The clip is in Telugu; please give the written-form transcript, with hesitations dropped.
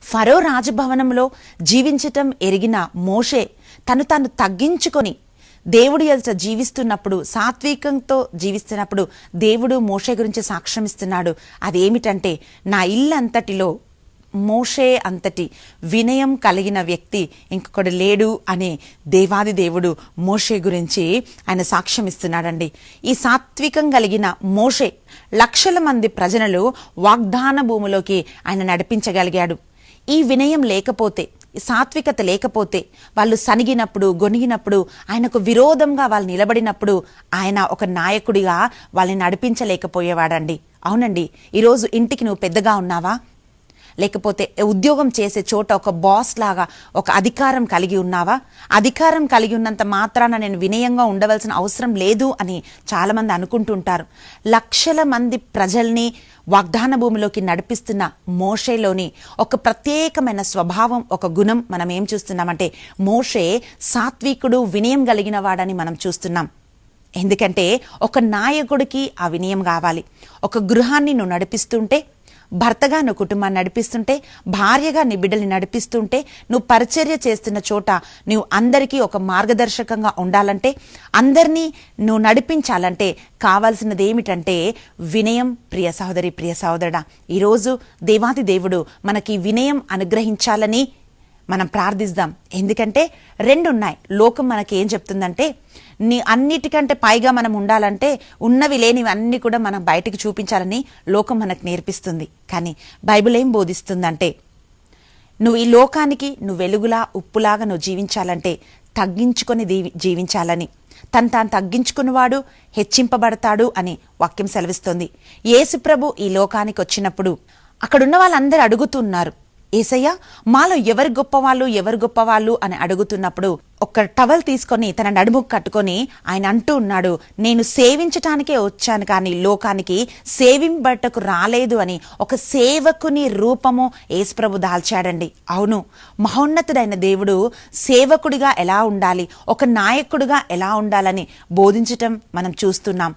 ఫరో రాజభవనంలో జీవించటం ఎరిగిన మోషే తను తగ్గించుకొని దేవుడి ఎదుట జీవిస్తున్నప్పుడు, సాత్వికంతో జీవిస్తున్నప్పుడు దేవుడు మోషే గురించి సాక్ష్యమిస్తున్నాడు. అదేమిటంటే, నా ఇల్లంతటిలో మోషే అంతటి వినయం కలిగిన వ్యక్తి ఇంకొకడు లేడు అనే దేవాది దేవుడు మోషే గురించి ఆయన సాక్ష్యం ఇస్తున్నాడండి. ఈ సాత్వికం కలిగిన మోషే లక్షల మంది ప్రజలను వాగ్దాన భూమిలోకి ఆయన నడిపించగలిగాడు. ఈ వినయం లేకపోతే, సాత్వికత లేకపోతే, వాళ్ళు సనిగినప్పుడు, గొనిగినప్పుడు, ఆయనకు విరోధంగా వాళ్ళు నిలబడినప్పుడు ఆయన ఒక నాయకుడిగా వాళ్ళని నడిపించలేకపోయేవాడండి. అవునండి, ఈరోజు ఇంటికి నువ్వు పెద్దగా ఉన్నావా? లేకపోతే ఉద్యోగం చేసే చోట ఒక బాస్ లాగా ఒక అధికారం కలిగి ఉన్నావా? అధికారం కలిగి ఉన్నంత మాత్రాన నేను వినయంగా ఉండవలసిన అవసరం లేదు అని చాలామంది అనుకుంటుంటారు. లక్షల మంది ప్రజల్ని వాగ్దాన భూమిలోకి నడిపిస్తున్న మోషేలోని ఒక ప్రత్యేకమైన స్వభావం, ఒక గుణం మనం ఏం చూస్తున్నామంటే, మోషే సాత్వికుడు, వినయం కలిగిన వాడని మనం చూస్తున్నాం. ఎందుకంటే ఒక నాయకుడికి ఆ వినయం కావాలి. ఒక గృహాన్ని నువ్వు నడిపిస్తుంటే, భర్తగా నువ్వు కుటుంబాన్ని నడిపిస్తుంటే, భార్యగా నీ బిడ్డల్ని నడిపిస్తుంటే, నువ్వు పరిచర్య చేస్తున్న చోట నువ్వు అందరికీ ఒక మార్గదర్శకంగా ఉండాలంటే, అందరినీ నువ్వు నడిపించాలంటే కావాల్సినది ఏమిటంటే వినయం. ప్రియ సహోదరి, ప్రియ సహోదరుడా, ఈరోజు దేవాది దేవుడు మనకి వినయం అనుగ్రహించాలని మనం ప్రార్థిద్దాం. ఎందుకంటే రెండు ఉన్నాయి. లోకం మనకి ఏం చెప్తుందంటే, నీ అన్నిటికంటే పైగా మనం ఉండాలంటే ఉన్నవి లేనివి అన్ని కూడా మనం బయటికి చూపించాలని లోకం మనకు నేర్పిస్తుంది. కానీ బైబిల్ ఏం బోధిస్తుందంటే, నువ్వు ఈ లోకానికి నువ్వు వెలుగులా, ఉప్పులాగా నువ్వు జీవించాలంటే తగ్గించుకొని జీవించాలని. తాను తగ్గించుకున్నవాడు హెచ్చింపబడతాడు అని వాక్యం సెలవిస్తుంది. యేసు ప్రభు ఈ లోకానికి వచ్చినప్పుడు అక్కడున్న వాళ్ళందరూ అడుగుతున్నారు, ఏసయ్య, మాలో ఎవరు గొప్పవాళ్ళు అని అడుగుతున్నప్పుడు ఒక టవల్ తీసుకొని తన నడుముకు కట్టుకొని ఆయన అంటూ ఉన్నాడు, నేను సేవించటానికే వచ్చాను కానీ లోకానికి సేవింపబట్టకు రాలేదు అని. ఒక సేవకుని రూపము యేసుప్రభు దాల్చాడండి. అవును, మహోన్నతుడైన దేవుడు సేవకుడిగా ఎలా ఉండాలి, ఒక నాయకుడిగా ఎలా ఉండాలని బోధించటం మనం చూస్తున్నాం.